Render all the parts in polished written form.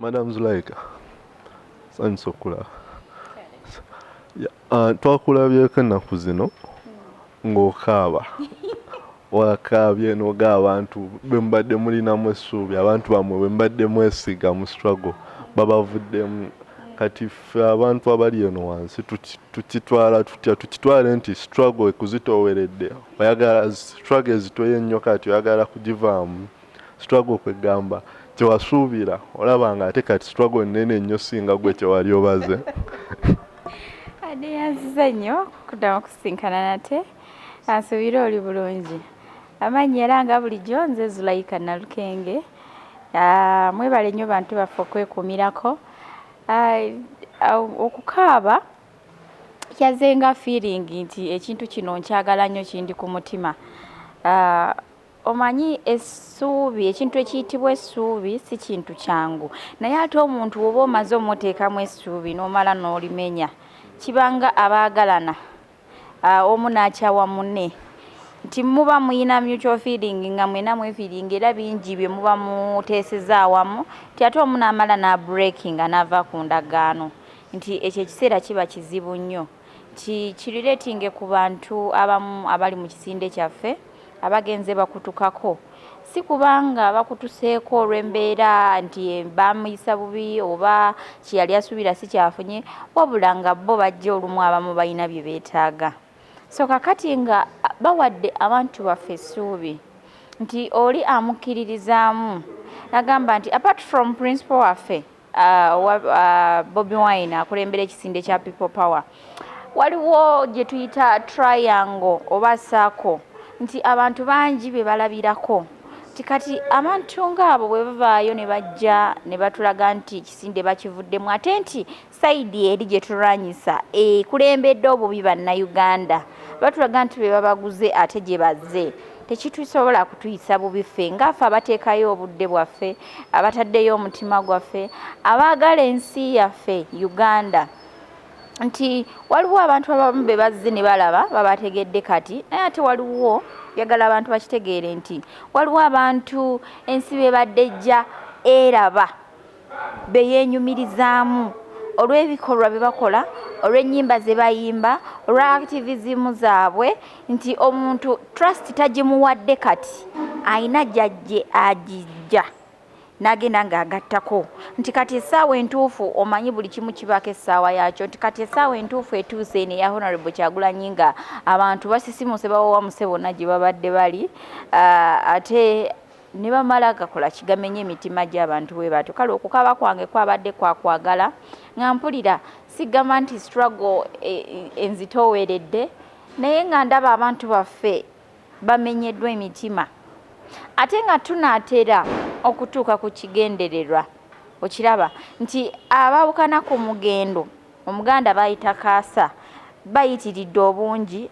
Madam Zulaika, sanyusa okulaba. Twakulabyeko ennaku zino ng'okaaba. Wakaabye n'oga abantu bwe mbadde mulinamu essuubi, abantu bamwe bwe mbadde mwesiga mu struggle babavuddemu. Kati ffe abantu abali eno wansi tukitwala tutya? Tukitwale nti struggle ekuzitooweredde, oyagala struggle ezitoye ennyo kati oyagala kugivaamu. Struggle kwegamba kyewasuubira olaba nga ate kati struggle nnene nnyo singa gwe kyewali obaze. Yanziza nnyo okuddamu kusinkana nate, ansuubira oli bulungi. Amannya era nga bulijjo nze Zulaika Nalukenge. Mwebale nnyo bantu baffe okwekuumirako. Okukaaba kyazenga feeling nti ekintu kino nkyagala nnyo, kindi ku mutima. Omanyi essuubi, ekintu ekiyitibwa essuubi si kintu kyangu, naye ate omuntu bw'oba omaze omuteekamu essuubi n'omala n'olimenya, kibanga abaagalana omu n'akyawa munne, nti muba muyina mutual feeling nga mwena mwefiiringa era bingi bye muba muteeseza awamu, nti ate omu n'amala n'abreakinga n'ava ku ndagaano, nti ekyo ekiseera kiba kizibu nnyo. Kirireetinge ku bantu abamu abali mu kisinde kyaffe abagenze bakutukako, si kubanga bakutuseeko olw'embeera nti bamuyisa bubi oba kyeyali asuubira si kyafunye, wabula nga bo bajja olumu abamu balina bye beetaaga. So kakati nga bawadde abantu baffe essuubi nti oli amukkiririzaamu agamba nti apart from principal waffe Bobi Wine akulembera ekisinde kya People Power, waliwo gye tuyita triangle oba saako, nti abantu bangi be balabirako. Kati abantu ng'abo bwe bavaayo ne bajja ne batulaga nti ekisinde bakivuddemu, ate nti sayidi eri gye tulwanyisa ekulembedde obubi bannayuganda, batulaga nti be babaguze ate gye bazze, tekitusobola kutuyisa bubi ffe ngaffe abateekayo obudde bwaffe, abataddeyo omutima gwaffe, abaagala ensi yaffe Uganda. Nti waliwo abantu abamu be bazze ne balaba babategedde kati, naye ate waliwo yagala abantu bakitegeere nti waliwo abantu ensi be badde ejja eraba beyeenyumirizaamu olw'ebikolwa bye bakola, olw'ennyimba ze bayimba, olwa activism zaabwe, nti omuntu trust tagimuwadde kati ayina jjajje agijja n'agenda ng'agattako, nti kati essaawa entuufu omanyi buli kimu kibaako essaawa yakyo, nti kati essaawa entuufu etuuse eno eya Honorable Kyagulanyi nga abantu basisimuse bawawamuse bonna gye babadde bali, ate ne bamala gakola kigamenya emitima gy'abantu bwe batyo. Kale okukaaba kwange kwabadde kwakwagala nga mpulira sigamba nti struggle enzitooweredde, naye nga ndaba abantu baffe bamenyeddwa emitima, ate nga tunaatera okutuuka ku kigendererwa. Okiraba nti abaawukana ku mugendo, Omuganda bayita kaasa, bayitiridde obungi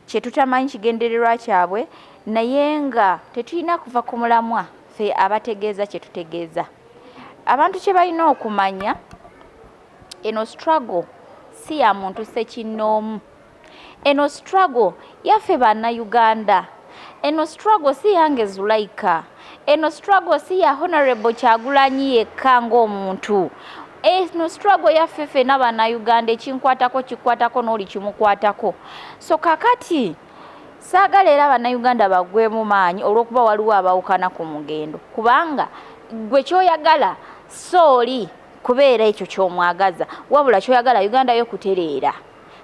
kye tutamanyi kigendererwa kyabwe, naye nga tetulina kuva ku mulamwa ffe abategeeza kye tutegeeza. Abantu kye balina okumanya, eno struggle si ya muntu ssekinnoomu, eno struggle yaffe bannayuganda, eno struggle si yange Zulaika, eno struggle si ya Honorable Kyagulanyi yekka ng'omuntu, eno struggle yaffe ffenna bannayuganda, ekinkwatako kikwatako n'oli kimukwatako. So kakati saagala era bannayuganda baggwemu maanyi olw'okuba waliwo abaawukana ku mugendo, kubanga gwe kyoyagala sooli kubeera ekyo ky'omwagaza, wabula kyoyagala Uganda yo kutereera.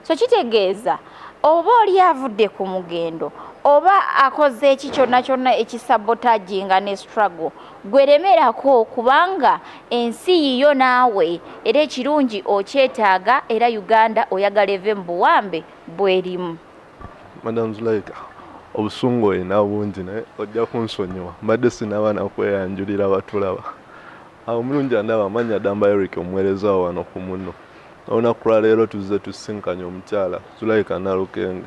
So kitegeeza oba oli avudde ku mugendo oba akoze eki kyonna kyonna ekisabotaginga ne struggle, gweremerako kubanga ensi yiyo naawe era ekirungi okyetaaga, era Uganda oyagala eve mu buwambe bwerimu. Madam Zulaika, obusungu olina bungi naye ojja kunsonyiwa, mbadde sinaba nakweyanjulira batulaba. Omulungi andaba amannya Damba Eric omuweereza wano ku muno. Olunaku lwa leero tuzze tusinkanye omukyala Zulaika Nalukenge.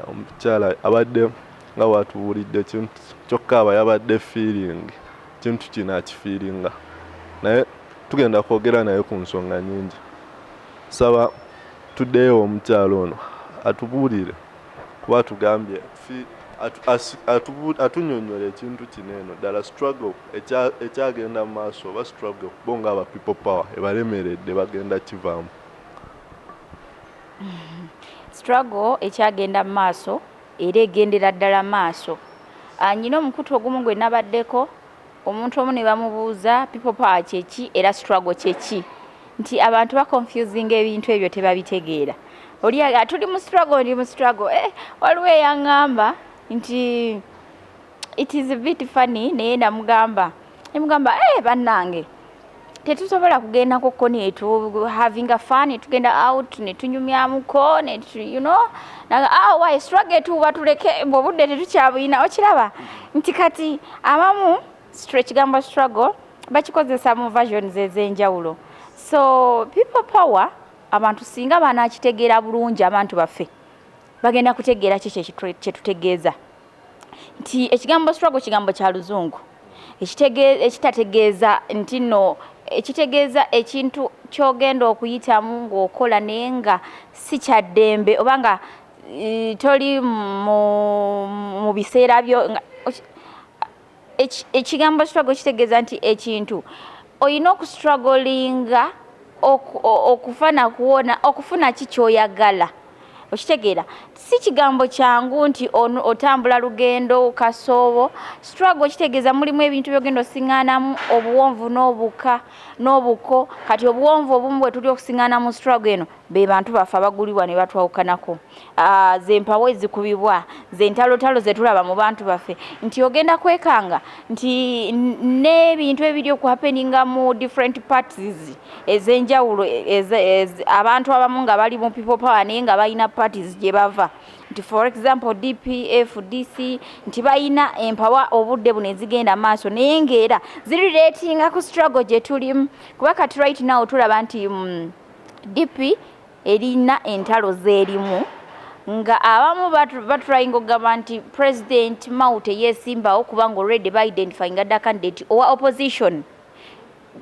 Omukyala abadde nga bwatubuulidde kintu kyokka aba yabadde feeling kintu kino akifiiringa, naye tugenda kwogera naye ku nsonga nyingi. Saba tuddeyo omukyala ono atubuulire kuba tugambye atunyonnyola ekintu kino eno ddala struggle ekyagenda mu maaso oba struggle bo ng'aba people power ebalemeredde bagenda kivaamu. Struggle ekyagenda mu maaso era egendera ddala maaso. Nyina omukutu ogumu gwe nabaddeko omuntu omu ne bamubuuza people power kyeki era struggle kyeki, nti abantu baconfusinga ebintu ebyo tebabitegeera. Oli tuli mu struggle ndi mu struggle waliwo eyaŋŋamba nti it is a bit funny naye namugamba bannange tetusobola kugenda ku koneetu having a fun tugenda out ne tunyumyamuko ne you know why struggle tuba tuleke obudde tetukyabuyina okiraba nti kati abamu ekigambo struggle bakikozesa mu versions ez'enjawulo. So people power abantu singa banakitegeera bulungi abantu baffe bagenda kutegeera kyetutegeeza nti ekigambo struggle kigambo kya luzungu ekitategeeza nti no ekitegeeza ekintu kyogenda okuyitamu ng'okola naye nga si kyaddembe oba nga toli mu biseera byo. Ekigambo struggle kitegeeza nti ekintu olina okustrugglinga okufana kuwona okufuna kikyoyagala okitegeera si kigambo kyangu nti otambula lugendo kasoobo. Struggle kitegeeza mulimu ebintu byogenda osiŋŋaanamu obuwonvu n'obuko kati obuwonvu obumu bwe tuli okusiŋŋaana mu struggle eno be bantu baffe abagulibwa ne batwawukanako zempawo ezikubibwa zentalo ze tulaba mu bantu baffe nti ogenda kwekanga nti n'ebintu ebiri okuhappeninga mu different parties ez'enjawulo abantu abamu nga bali mu people power naye nga balina parties gye bava nti for example DPF DC nti balina empawa obudde buno ezigenda maaso naye ng'era ziriratinga ku struggle gye tulimu kuba kati right now tulaba nti DP erina entalo zeerimu nga abamu batrying okugamba nti President Maute yeesimbawo kubanga already ba-identifying adda candidate owa opposition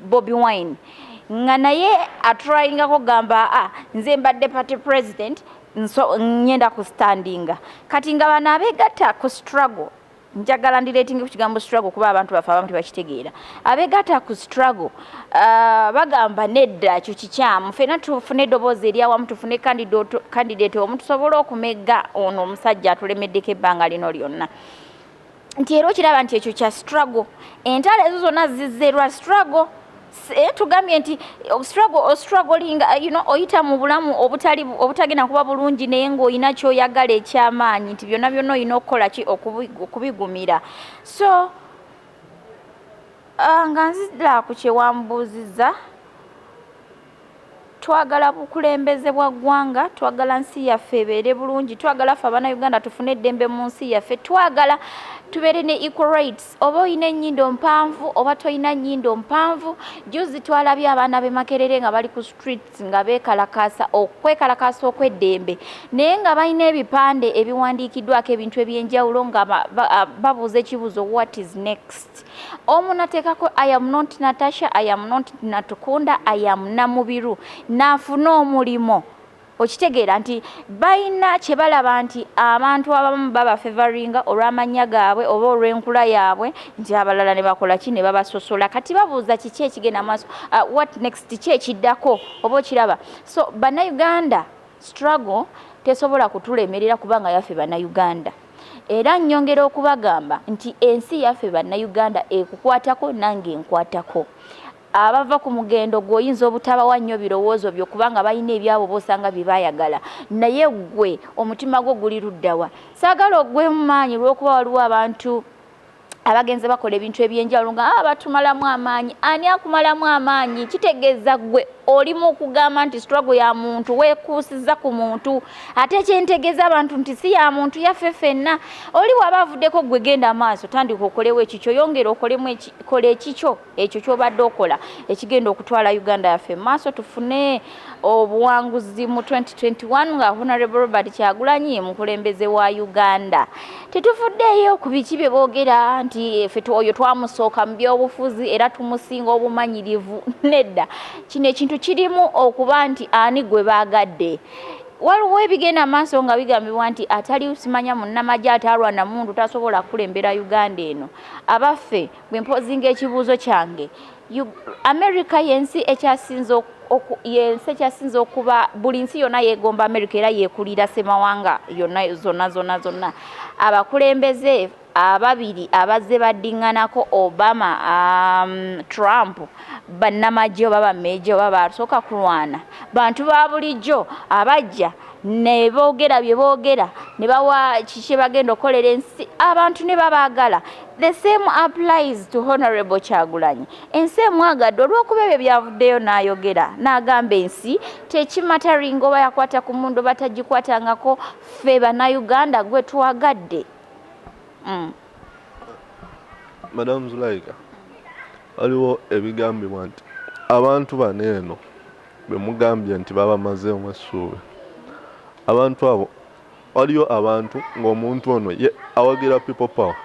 Bobi Wine nga naye atryinga kugamba nze mbadde party president ngenda ku standinga kati nga bano abeegatta ku struggle njagala ndireetinga ku kigambo struggle kuba abantu baffe abamu tebakitegeera abeegatta ku struggle bagamba nedda kyo kikyamu ffenna tufune eddoboozi eryawamu tufune candidate omu tusobole okumegga ono omusajja atulemeddeko ebbanga lino lyonna nti era okiraba nti ekyo kya struggle entalo ezo zonna zizzeerwa struggle tugambye nti struggling oyita mu bulamu obutagenda kuba bulungi naye ng'olina kyoyagala ekyamaanyi nti byonna byonna olina okukola ki okubigumira. So nga nzidira ku kyewambuuziza twagala bukulembeze bwa ggwanga twagala nsi yaffe ebeere bulungi twagala ffe Abannayuganda tufune eddembe mu nsi yaffe twagala tubeere ne equal rights oba olina ennyindo mpanvu oba tolina nnyindo mpanvu. Juzi twalabye abaana b'e Makerere nga bali ku streets nga beekalakaasa okw'eddembe naye nga balina ebipande ebiwandiikiddwako ebintu eby'enjawulo nga babuuza ekibuuzo what is next. Omu nateekako I am not Natasha, I am not Natukunda, I am Namubiru n'afuna omulimo okitegeera nti balina kye balaba nti abantu abamu baba favoringa olw'amannya gaabwe oba olw'enkula yaabwe nti abalala ne bakola ki ne babasosola kati babuuza kiki ekigenda maaso what next ki ekiddako oba okiraba. So Bannayuganda struggle tesobola kutulemerera kubanga yaffe Bannayuganda era nnyongera okubagamba nti ensi yaffe Bannayuganda ekukwatako nange enkwatako. Abava ku mugendo gw'oyinza obutabawa nnyo birowoozo byo kubanga balina ebyabo bosanga bye baayagala naye gwe omutima gwo guli luddawa. Saagala ogwemu maanyi lw'okuba waliwo abantu abagenze bakola ebintu eby'enjawulo nga batumalamu amaanyi. Ani akumalamu amaanyi? Kitegeeza gwe olimu okugamba nti struggle ya muntu weekuusiza ku muntu ate kyentegeeza abantu nti si ya muntu yaffe ffenna. Oli waba avuddeko gwe genda maaso tandika okolewo ekikyo yongera okolemu kola ekikyo ekyo ky'obadde okola ekigenda okutwala Uganda yaffe maaso tufune obuwanguzi mu 2021 nga Honorable Robert Kyagulanyi mukulembeze wa Uganda. Tetufuddeeyo ku biki bye boogera nti ffe oyo twamusooka mu byobufuzi era tumusinga obumanyirivu nedda. Kino ekintu kirimu okuba nti ani gwe baagadde waliwo ebigenda maaso nga bigambibwa nti atali usimanya munnamagye atalwana mundu tasobola kulembera Uganda eno. Abaffe bwe mpozinga ekibuuzo kyange, America yensi ekyasinze okuba buli nsi yonna yeegomba America era yeekulira semawanga yonna zonna. Abakulembeze ababiri abazze baddiŋŋanako Obama Trump bannamagye oba bammeeje oba basooka kulwana bantu ba bulijjo abajja ne boogera bye boogera ne bawa kiki bagenda okukolera ensi abantu ne babaagala. The same applies to Honorable Kyagulanyi. Ensi emwagadde olw'okuba ebyo byavuddeyo n'ayogera n'agamba ensi tekimataringa oba yakwata ku mundu batagikwatangako ffe bannayuganda gwe twagadde. Madam Zulaika, waliwo ebigambibwa nti abantu bano eno bwe mugambye nti babamazeemu essuubi. Abantu abo waliyo abantu ng'omuntu ono ye awagira people power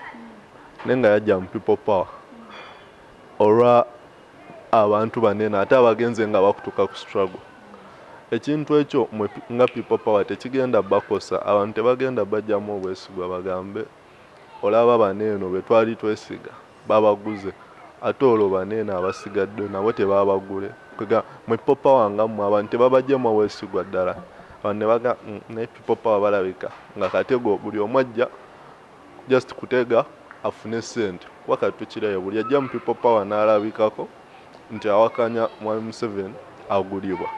naye nga yajja mu people power olwa abantu bano eno ate abagenze nga bakutuka ku struggle. Ekintu ekyo nga people power tekigenda bakosa, abantu tebagenda bajjamu obwesigwa bagambe olaba bano eno be twali twesiga babaguze ate olwo bano eno abasigadde nabo tebabagule. Mu people power nga mmwe abantu tebabajjamu obwesigwa ddala. Ne baga ne people power balabika nga katego buli omwajja just kutega afune sente wakati tukirayo buli ajja mu people power n'alabikako nti awakanya Mwami Museveni agulibwa.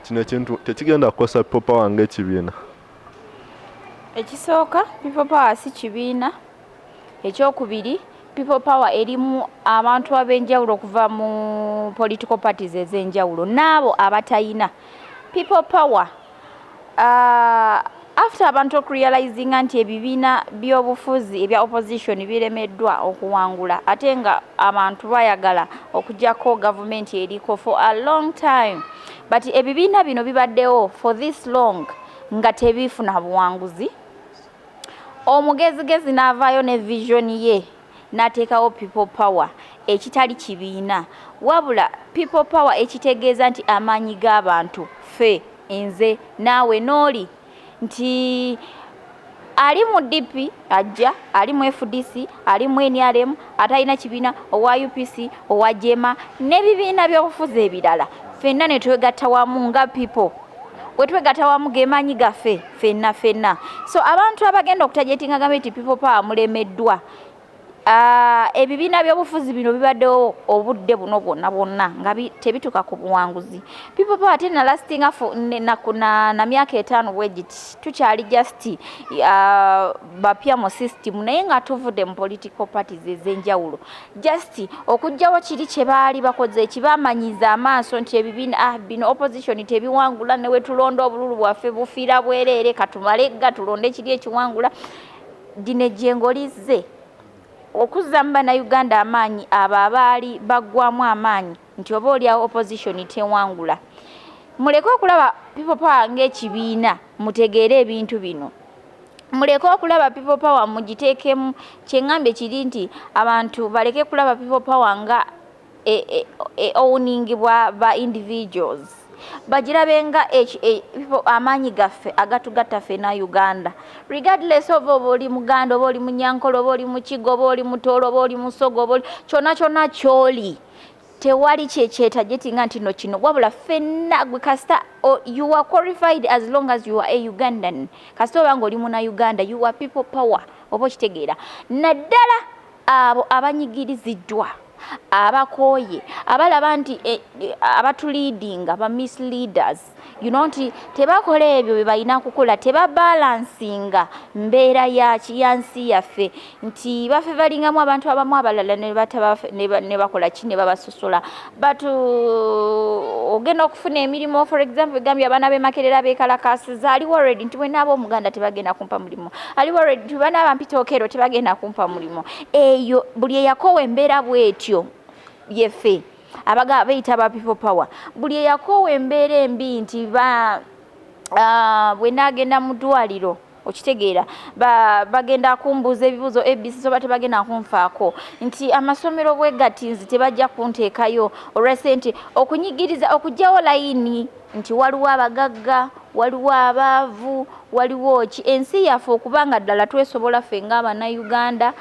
Kino ekintu tekigenda kukosa people power ng'ekibiina. Ekisooka people power si kibiina. Ekyokubiri people power erimu abantu ab'enjawulo okuva mu political parties ez'enjawulo n'abo abatayina people power. After abantu okurealizinga nti ebibiina by'obufuzi ebya opposition biremeddwa okuwangula ate nga abantu bayagala okujjako gavumenti eriko for a long time, but ebibiina bino bibaddewo for this long nga tebifuna buwanguzi, omugezigezi n'avaayo ne vision ye n'ateekawo people power ekitali kibiina wabula people power ekitegeeza nti amaanyi g'abantu ffe enze naawe n'oli nti ali mu DP ajja ali mu FDC ali mu NRM atalina kibiina owa UPC owa Jema n'ebibiina by'obufuzi ebirala ffenna ne twegatta wamu nga people bwe twegatta wamu gemaanyi gaffe ffenna. So abantu abagenda okutajetinga gavumenti people power mulemeddwa. Ebibiina by'obufuzi bino bibaddewo obudde buno bwonna nga tebituka ku buwanguzi. People power tena lastinga na myaka 5 wegiti tukyali just bapya mu system naye nga tuvudde mu political parties ez'enjawulo just okujjawo kiri kye baali bakoze ekibamanyiza amaaso nti ebibiina bino opposition tebiwangula ne we tulonda obululu bwaffe bufiira bwereere katumale tulonde kiri ekiwangula dinejjengolize okuzamba na Uganda amaanyi abo abaali baggwamu amaanyi nti oba oliawo opposition tewangula. Muleke okulaba people power ng'ekibiina mutegeere ebintu bino. Muleke okulaba people power mugiteekemu kyeŋŋambe kiri nti abantu baleke kulaba people power nga owning ba individuals. Bagirabenga amaanyi gaffe agatugatta ffenna Uganda regardless of oba oli Muganda oba oli Munyankole oba oli Mukigo oba oli Mutoolo oba oli Musogo oba kyonna kyoli tewali kyetajetinga nti no kino wabula ffenna gwe kasita you are qualified as long as you are a Ugandan kasita obanga oli muna Uganda you are people power oba okitegeera naddala abo abanyigiriziddwa abakooye abalaba nti abatuleadinga ba misleaders nti tebakola ebyo bye balina kukola tebabalansinga mbeera yansi yaffe nti baffe balingamu abantu abamu abalala ne bakola ki ne babasosola but ogenda okufuna emirimu for example egambye abaana b'emakerera beekalakasiza ali worried nti bwe naaba omuganda tebagenda kumpa mulimu ali worried nti bwe naaba mpitookero tebagenda kumpa mulimu eyo buli eyakoowa embeera bw'etyo yeffe abaga bayita ba people power buli eyakoowa embeera embi nti bwe naagenda mu ddwaliro okitegeera bagenda kumbuuza ebibuuzo ABC so batebagenda kunfaako nti amasomero bwegatinzi tebajja kunteekayo olwese nti okunyigiriza okugjawo layini nti waliwo abagagga waliwo abaavu waliwo ki ensi yaffe okubanga ddala twesobola ffe ng'Abannayuganda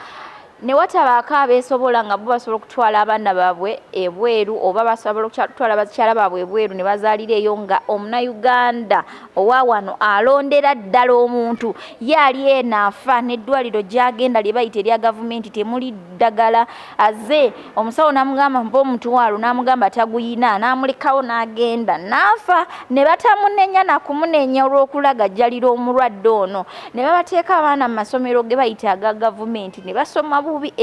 ne watabaako abeesobola nga bo basobola okutwala abaana baabwe ebweru oba basobola okutwala bakyala baabwe ebweru ne bazaalira eyo nga Omunnayuganda owa wano alondera ddala omuntu yaali enaafa n'eddwaliro gy'agenda lye bayita erya gavumenti temuli ddagala aze omusawo n'amugamba mpa omutwalo n'amugamba taguyina n'amulekawo n'agenda n'afa ne batamunenya na kumunenya olw'okulaga jjalira omulwadde ono ne babateeka abaana mu masomero ge bayita aga gavumenti ne basoma bubi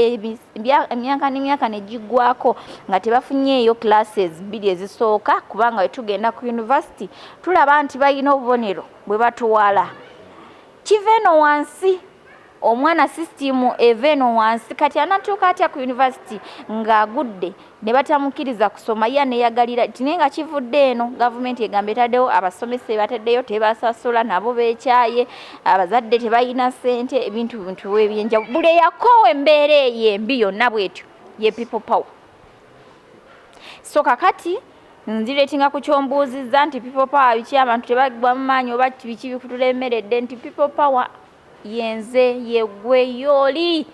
emyaka n'emyaka ne giggwako nga tebafunyeeyo classes bbiri ezisooka kubanga we tugenda ku university tulaba nti balina obubonero bwe batuwala kiva eno wansi omwana system eva eno wansi kati anatuuka atya ku university ng'agudde ne batamukiriza kusoma ye neyagalira tine nga kivudde eno gavumenti egamba etaddewo abasomesa bataddeyo tebasasula nabo beekyaye abazadde tebalina ssente ebintu ebyenjawulo buli eyakoowa embeera eyo embi yonna bwetyo ye people power so kakati nzireetinga ku kyombuuzizza nti people power biki abantu tebagwa mu maanyi oba biki bikutulemeredde nti people power yenze yegwe yooli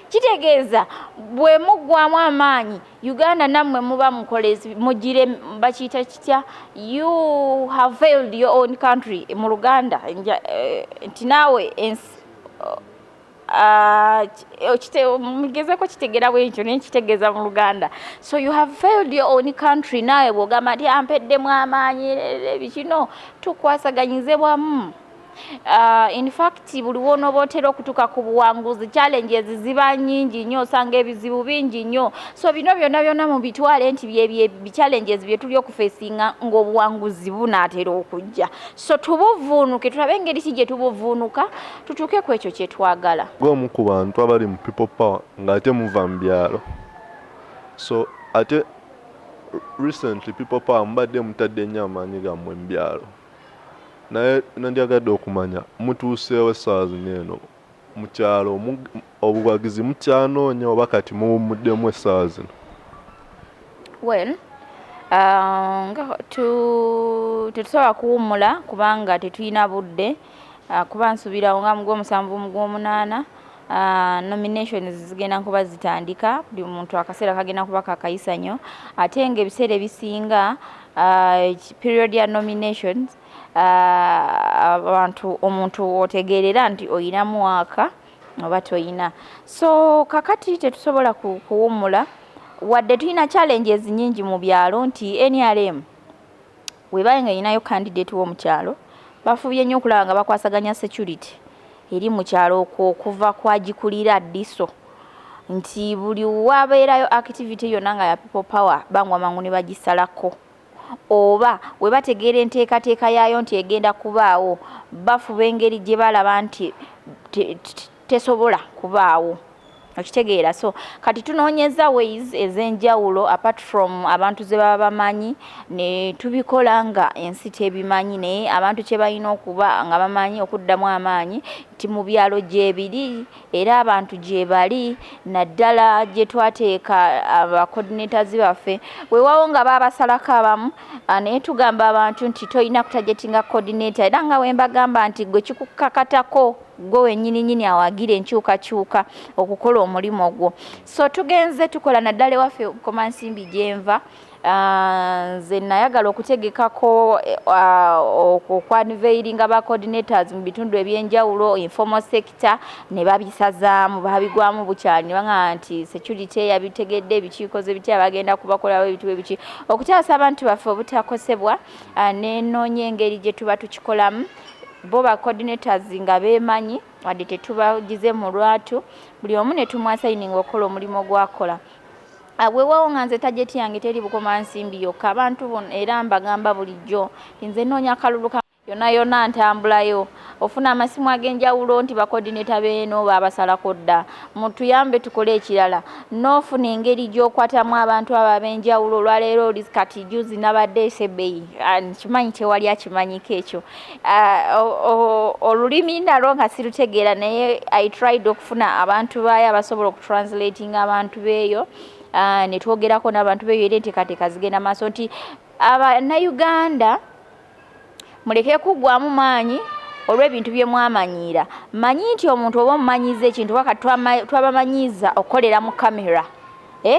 kitegeeza bwe muggwamu amaanyi Uganda nammwe muba mukolezi mugire bakiyita kitya you have failed your own country mu Luganda nti naawe mugezeko kitegera bwekyo naye nkitegeeza mu Luganda so you have failed your own country naawe bw'ogamba nti ampeddemu amaanyi bikino tukwasaganyize bwamu in fact buli wonooba otera okutuuka ku buwanguzi challenges ziba nnyingi nnyo osanga ebizibu bingi nnyo so bino byonna mu bitwale nti challenges bye tuli okufeesinga ng'obuwanguzi bunaatera okujja so tubuvuunuke tulabe engeri ki gye tubuvuunuka tutuuke ku ekyo kye twagala g'omu ku bantu abali mu people power ng'ate muva mu byalo so ate recently people power mbadde mutadde nnyo amaanyi gammwe mu byalo naye nandyagadde okumanya mutuuseewo essaawa zino eno mu kyalo obuwagizi mukyanoonya oba kati muwumuddemu essaawa zino well tetusobola kuwummula kubanga tetulina budde kuba nsuubirawo nga mu Gw'omusanvu mu Gw'omunaana nominations zigenda kuba zitandika buli muntu akaseera kagenda kuba kakayisa nnyo ate ng'ebiseera ebisinga period ya nominations abantu omuntu otegeerera nti oyina mwaka oba toyina so kakati tetusobola kuwummula wadde tulina challenges nnyingi mu byalo nti NRM webaye nga yinayo candidate w'omukyalo bafubye nnyo okulaba nga bakwasaganya security eri mu kyalo okwo okuva kwagikulira ddiso nti buli wabeerayo activity yonna nga ya people power bangwa mangu ne bagisalako oba we bategeera enteekateeka yaayo nti egenda kubaawo bafuba engeri gye balaba nti tesobola kubaawo okitegeera so kati tunoonyeza ways ez'enjawulo apart from abantu ze baba bamanyi ne tubikola nga ensi tebimanyi naye abantu kye balina okuba nga bamanyi okuddamu amaanyi nti mu byalo gyebiri era abantu gye bali naddala gye twateeka abacoordinators baffe weewawo nga baabasalako abamu naye tugamba abantu nti tolina kutagetinga coordinator era nga wembagamba nti gwe kikukakatako gwe wennyini awagira enkyukakyuka okukola omulimu ogwo so tugenze tukola naddala ewaffe Komansimbi gyenva nze nayagala okutegekako okwanveiringa ba coordinators mu bitundu ebyenjawulo informal sector ne babisazaamu babigwamu bukyali ne baŋŋamba nti security yabitegedde ebikiikoze bitya bagenda kubakolawo ebituba ebiki okutaasa abantu baffe obutakosebwa nenoonya engeri gye tuba tukikolamu bo ba coordinators nga beemanyi wadde tetubagize mu lwatu buli omu ne tumwasayininga okukola omulimu gwakola weewawo nga nze tajeti yange teri Bukomansimbi yokka abantu bonna era mbagamba bulijjo nze noonya akalulu yonna ntambulayo ofuna amasimu ag'enjawulo nti bacoordinator beeno baabasalako dda mutuyambe tukole ekirala n'ofuna engeri gy'okwatamu abantu abo ab'enjawulo olwaleero oli kati juzi nabadde esebeyi kimanyi tewali akimanyiko ekyo olulimi nalwo nga sirutegeera naye I tried okufuna abantu baayo abasobola okutranslatinga abantu beeyo ne twogerako n'abantu beeyo era enteekateeka zigenda maaso nti Abannayuganda muleke kuggwamu maanyi olw'ebintu bye mwamanyiira. Manyi nti omuntu oba omumanyiza ekintu wakati twabamanyiza okukolera mu kamera.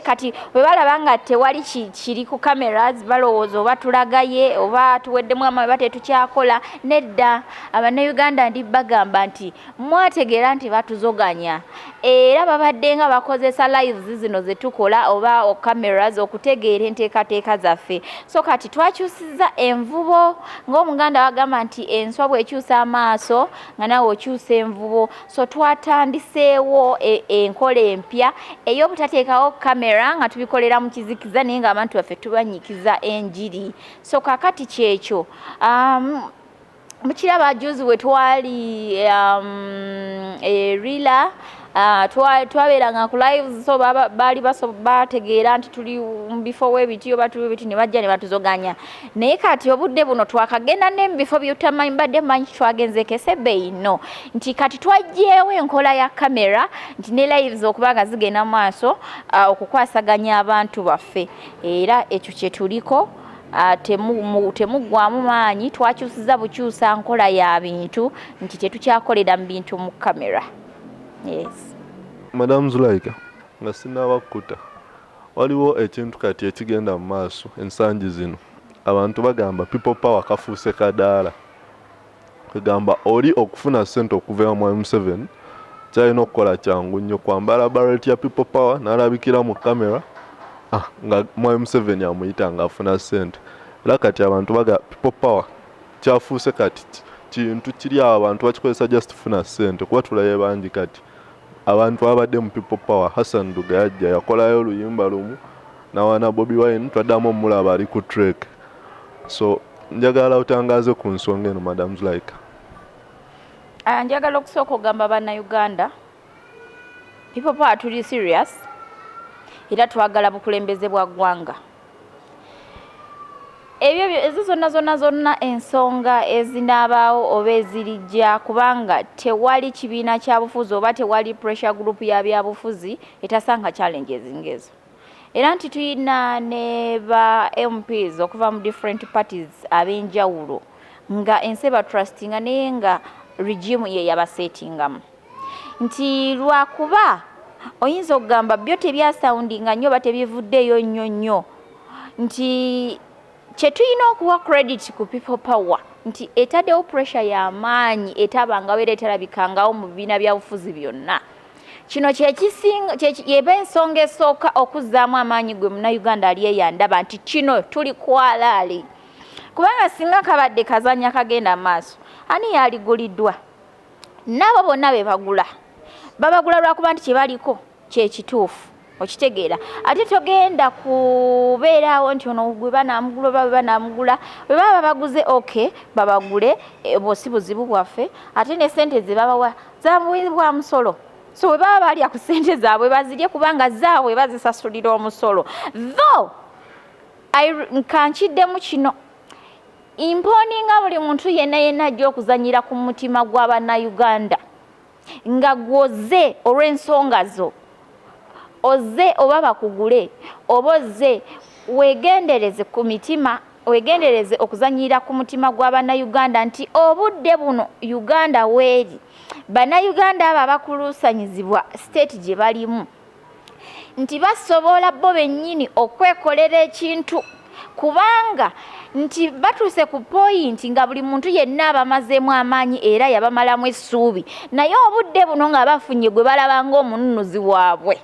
Kati bwe balaba nga tewali kiri ku cameras balowooza oba tulagaye oba tuweddemu amawe tetukyakola. Nedda, Abannayuganda ndi bagamba nti mwategeera nti batuzoganya era babadde nga bakozesa lives zino ze tukola oba cameras okutegeera enteekateeka zaffe. So kati twakyusizza envubo ng'Omuganda wagamba nti enswa bw'ekyusa amaaso nga nawe okyusa envubo. So twatandiseewo enkola empya ey'obutateekawo kamera nga tubikolera mu kizikiza naye nga abantu baffe tubanyikiza enjiri. So kakati kyekyo mukiraba juzi we twali erila twabeeranga ku lives so baali bategeera nti tuli mu bifo webiti oba tuli biti ne bajja ne batuzoganya. Naye kati obudde buno twakagenda ne mu bifo by'otamanyi mbadde manyi twagenze Kesebe no nti kati twajjeewo enkola ya kamera nti ne lives okuba nga zigenda mu maaso okukwasaganya abantu baffe era ekyo kye tuliko. Temuggwamu maanyi, twakyusiza bukyusa nkola ya bintu nti tetukyakolera mu bintu mu kamera. Yes. Madam Zulaika, nga sinnabakkuta waliwo ekintu kati ekigenda mu maaso ensangi zino abantu bagamba people power kafuuse kadaala. Kugamba oli okufuna ssente okuva mu M7 kyalina okukola kyangu nnyo kwambala barrett ya people power n'alabikira mu kamera nga mu M7 amuyita nga afuna ssente. Era kati abantu baga people power kyafuuse kati kintu kiri abantu bakikozesa just funa ssente kuba tulaye bangi kati abantu abadde mu people power. Hassan Duga yajja yakolayo oluyimba lumu nawana Bobi Wine twaddamu omulaba ali ku track. So njagala utangaze ku nsonga eno Madam Zulaika. Njagala okusooka ogamba Bannayuganda people power tuli serious era twagala bukulembeze bwa ggwanga. Ebyo ezo zonna ensonga ezinaabaawo oba ezirijja kubanga tewali kibiina kya bufuzi oba tewali pressure group ya byabufuzi etasanga challenges ngezo. Era nti tuyina ne ba MPs okuva mu different parties ab'enjawulo nga enseba trustinga naye nga regime ye yabasetingamu. Nti lwakuba oyinza okugamba byo tebyasoundinga nnyo batebivuddeyo nnyo nti kyetulina okuwa credit ku people power nti etaddewo pressure y'amaanyi etabangawo era eterabikangawo mu bibiina bya bufuzi byonna. Kino yeba ensonga esooka okuzzaamu amaanyi gwe Munnayuganda ali eyandaba nti kino tuli kwalaali. Kubanga singa kabadde kazanya kagenda maaso ani yaliguliddwa? Nabo bonna be bagula babagula lwakuba nti kyebaliko kyekituufu. Okitegeera ate togenda kubeerawo nti ono gwe banamugula baba banamugula bwe baba baguze okay babagule bosi buzibu bwaffe ate ne sente ze babawa zaabwa musolo. So bwe baba bali ku sente zaabwe bazirye kubanga zaabwe bazisasulira omusolo. Though nkankiddemu kino imponinga buli muntu yenna ajja okuzanyira ku mutima gw'Abannayuganda nga gwoze olw'ensonga zo oze oba bakugule oba oze wegendereze ku mitima wegendereze okuzanyira ku mutima gw'Abannayuganda nti obudde buno Uganda weeri Bannayuganda abo abakulusanyizibwa state gye balimu nti basobola bo bennyini okwekolera ekintu kubanga nti batuuse ku point nga buli muntu yenna abamazeemu amaanyi era yabamalamu essuubi naye obudde buno nga bafunye gwe balabanga omununuzi waabwe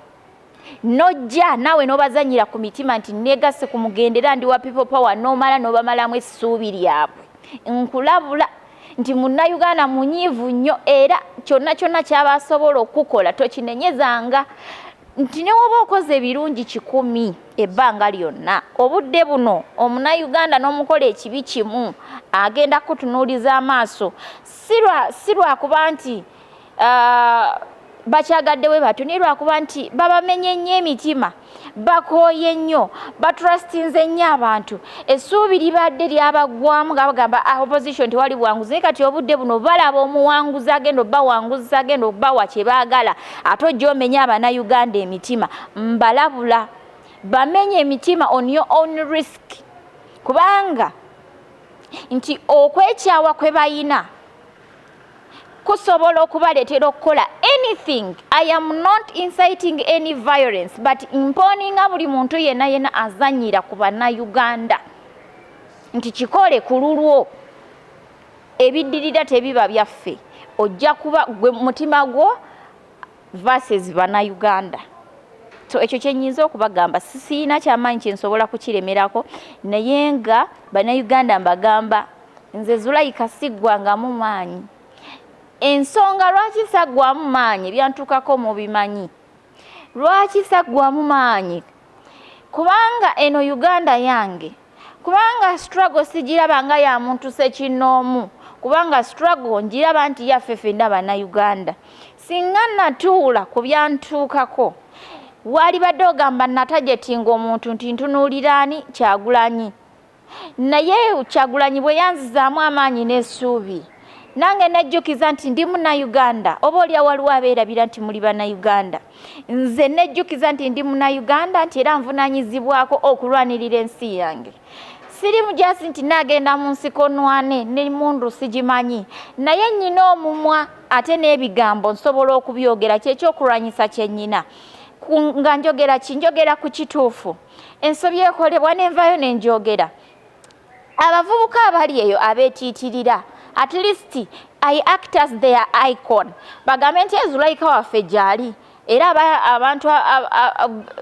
nojja nawe n'obazanyira ku mitima nti negase ku mugendera ndi wa people power n'omala n'obamalamu essuubi lyabwe. Nkulabula nti Munnayuganda munyiivu nnyo era kyonna ky'abasobola okukola tokinenyezanga nti ne woba okoze ebirungi 100 ebbanga lyonna obudde buno Omunnayuganda n'omukola ekibi kimu agenda kutunuuliza amaaso si lwakuba nti bakyagaddewe batyo naye lwakuba nti babamenye nnyo emitima bakooye nnyo batrustinze nnyo abantu essuubi libadde lyabagwamu nga bagamba opposition tewali buwanguzi naye kati obudde buno balaba omuwanguzi agenda obbawanguza agenda obbawa kye baagala ate ojja omenya Abannayuganda emitima mbalabula bamenye emitima on your own risk kubanga nti okwekyawa kwe bayina kusobola okubaleetera okukola anything. I am not inciting any violence but imponinga buli muntu yenna azanyira ku bannayuganda nti kikole ku lulwo ebiddirira tebiba byaffe ojja kuba gwe mutima gwo versus bannayuganda. So ekyo kyenyinza okubagamba sisiina kyamaanyi kyensobola kukiremerako naye nga bannayuganda mbagamba nze Zulayika siggwangamu maanyi. Ensonga lwaki saggwamu maanyi byantukako mu bimanyi. Lwaki saggwamu maanyi? Kubanga eno Uganda yange, kubanga struggle sigiraba nga ya muntu sekinoomu, kubanga struggle njiraba nti yaffe ffenna bannayuganda. Singa natuula ku byantuukako wali badde ogamba natajetinga omuntu nti ntunuuliraani Kyagulanyi, naye Kyagulanyi bwe yanzizaamu amaanyi n'essuubi nange nejjukiza nti ndi Munnayuganda, oba olya waliwo abeerabira nti muli Bannayuganda. Nze nejjukiza nti ndi Munnayuganda nti era nvunaanyizibwako okulwanirira ensi yange. Siri mujasi nti nagenda mu nsiko nwane n'emmundu sigimanyi, naye nnyina omumwa ate n'ebigambo nsobola okubyogera, kyekyokulwanyisa kye nnyina. Nga njogera ki? Njogera ku kituufu. Ensobi ekolebwa n'envayo ne njogera. Abavubuka abali eyo abeetiitirira, at least I act as their icon. Bagambe nti Zulayika waffe gy'ali era abantu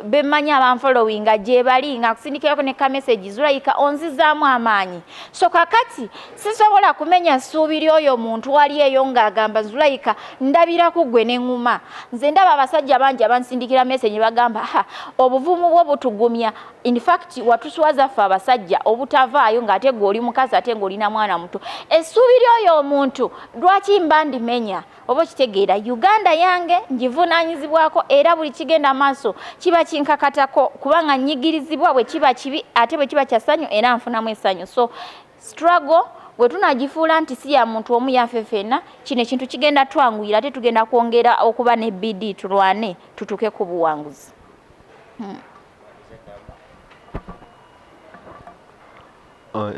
bemmanyi abanfollowinga gye bali nga kusindikirako ne ka message Zulayika onzizaamu amaanyi. So kakati sisobola kumenya ssuubi ly'oyo muntu wali eyo ng'agamba Zulayika ndabira ku ggwe n'eŋŋuma. Nze ndaba abasajja bangi abansindikira message bagamba obuvumu bwo butugumya. In fact watuswaza ffe abasajja obutavaayo ng'ate gw'oli mukazi ate ng'olina mwana muto. Essuubi ly'oyo omuntu lwaki mba ndimenya? Oba kitegeera Uganda yange ngivunaanyizibwako era buli kigenda maaso kiba kinkakatako kubanga nnyigirizibwa bwe kiba kibi ate bwe kiba kya ssanyu era nfunamu essanyu. So struggle bwe tunagifuula nti si ya muntu omu yaffe ffenna, kino ekintu kigenda twanguyira ate tugenda kwongera okuba ne BD tulwane tutuke ku buwanguzi.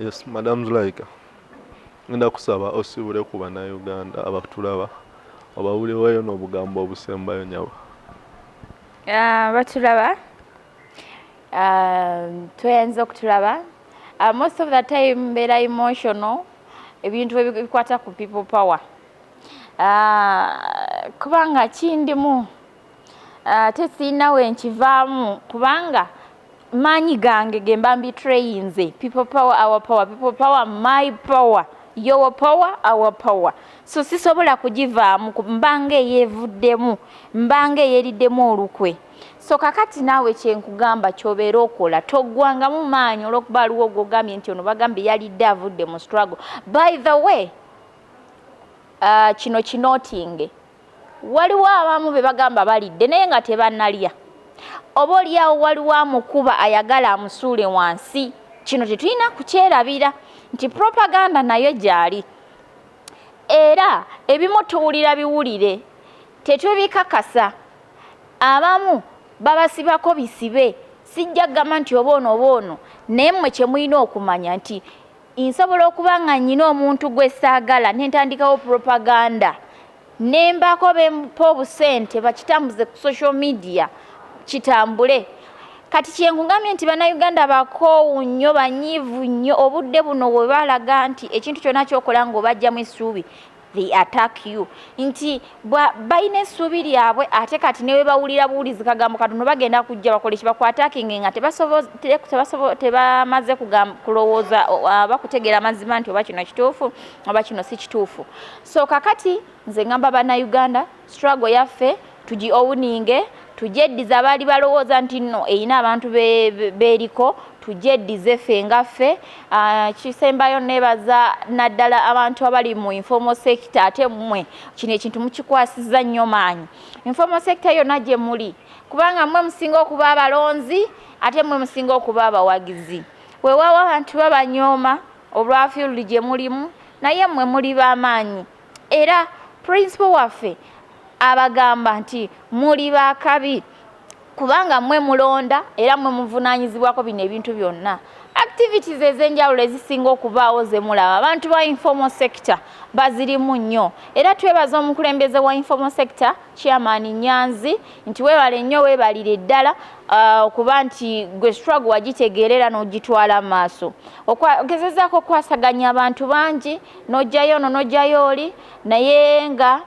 Yes, Madam Zulayika. Ngenda kusaba osibule ku Bannayuganda abatulaba obawuliweyo n'obugambo obusembayo nyabo. Batulaba tuyinza okutulaba most of the time mbeera emotional ebintu ebikwata ku people power kubanga kindimu ate sirina wenkivaamu kubanga maanyi gange ge mba mbitrayinze. People power, our power, people power, my power, your power, our power. So sisobola kugivaamu mbanga eyeevuddemu, mbanga eyeeriddemu olukwe. So kakati naawe kyenkugamba ky'obeera okola toggwangamu maanyi olw'okuba aliwo ogwogambye nti ono bagambye yalidde avudde mu struggle. By the way, kino kinootinge waliwo abamu be bagamba balidde naye nga tebannalya. Oba oliawo waliwo amukuba ayagala amusuule wansi. Kino tetulina kukyerabira nti propaganda nayo gyali. Era ebimu tuwulira biwulire tetubikakasa. Abamu babasibako bisibe. Sijja kugamba nti oboono naye mmwe kye mulina okumanya nti nsobola okuba nga nnyina omuntu gwe saagala ne ntandikawo propaganda ne mbaako bempa obusente bakitambuze ku social media kitambule. Kati kyenkugambye nti Bannayuganda bakoowu nnyo banyiivu nnyo obudde buno bwe balaga nti ekintu kyonna kyokola ng'obajjamu essuubi they attack you nti balina essuubi lyabwe ate kati ne we bawulira buwulizi kagambo katono bagenda kujja bakola ekibakwatakinge nga tebamaze kulowooza bakutegeera mazima nti oba kino kituufu oba kino si kituufu. So kakati nze ngamba Bannayuganda struggle yaffe tugiowuninge tujeddiza abaali balowooza nti nno erina abantu beeriko tujeddize ffe nga ffe. Kisembayo nebaza naddala abantu abali mu informal sector ate mmwe kino ekintu mukikwasizza nnyo maanyi. Informal sector yonna gye muli kubanga mmwe musinga okuba abalonzi ate mmwe musinga okuba abawagizi. Weewaawo abantu babanyooma olwa field gye mulimu naye mmwe muli b'amaanyi era principal waffe abagamba nti muli bakabi kubanga mmwe mulonda era mmwe muvunaanyizibwako bino ebintu byonna. activities ez'enjawulo ezisinga okubaawo ze mulaba abantu ba informal sector bazirimu nnyo era twebaza omukulembeze wa informal sector chairman Nyanzi nti weebale nnyo weebalire ddala okuba nti gwe struggle wagitegeerera n'ogitwala mu maaso ogezezaako okwasaganya abantu bangi n'ojjayo ono n'ojjayo oli naye nga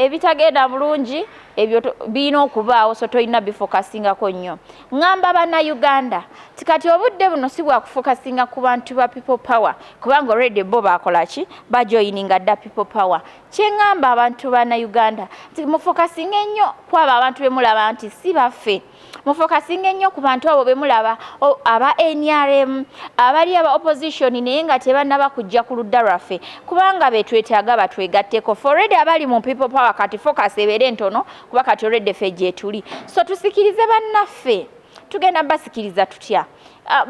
ebitagenda bulungi ebyo birina okubaawo so tolina bifokasingako nnyo ngamba bannayuganda tikati obudde buno si bwakufokasinga ku bantu ba people power kubanga already bo bakola ki bajoyininga dda people power kyeŋŋamba abantu bannayuganda mufokasinga ennyo kwabo abantu bemulaba nti si baffe mufokasinga ennyo ku bantu abo bemulaba aba NRM abali aba opposition naye nga tebannaba kujja ku ludda lwaffe kubanga betwetaaga batwegatteko already abali mu people power kati focus ebeere ntono kuba kati already ffe gye tuli so tusikirize bannaffe tugenda basikiriza tutya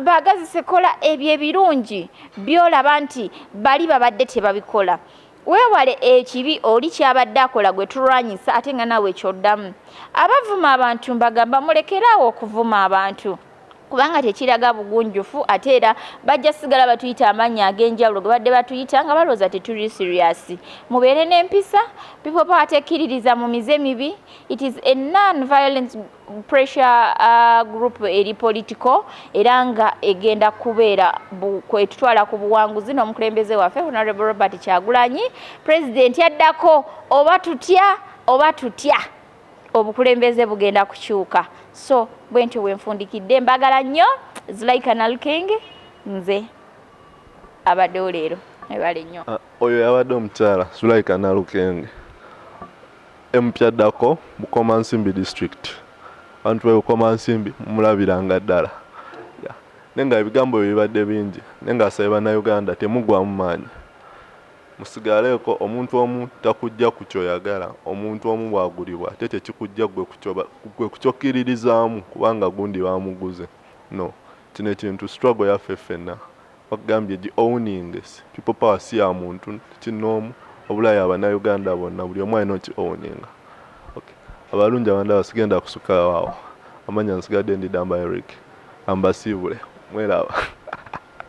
bagazise kola ebyo ebirungi byolaba nti bali babadde tebabikola weewale ekibi oli kyabadde akola gwe tulwanyisa ate nga nawe kyoddamu abavuma abantu mbagamba mulekeraawo okuvuma abantu kubanga tekiraga bugunjufu ate era bajja sigala batuyita amannya ag'enjawulo ge badde batuyita nga balowooza tetuli serious mubeere n'empisa people power tekkiririza mu mize mibi it is a non-violent pressure group eri political era nga egenda kubeera kwetutwala ku buwanguzi n'omukulembeze waffe Honorable Robert Kyagulanyi president yaddako oba tutya obukulembeze bugenda kukyuka so bwentyo bwenfundikidde mbagala nnyo Zulaika Naluking nze abaddewo leero ebale nnyo oyo yabadde omukyala Zulaika Naluking empyaddako Bukoma Nsimbi district abantu Bukoma Nsimbi mulabiranga ddala nenga ebigambo bibadde bingi nenga asaba bannayuganda temugwamu maanyi musigaleeko omuntu omu takujja ku kyoyagala omuntu omu bwagulibwa ate tekikujja gwe kukyokiririzaamu kubanga gundi bamuguze no kino ekintu struggle yaffe ffenna bagambye gi owning people power si ya muntu kinoomu obulayi abannayuganda bonna buli omu alina ki owning abalungi abandala sigenda kusuka waawo amanya nsigadde ndi Damba Eric ambasiibule mweraba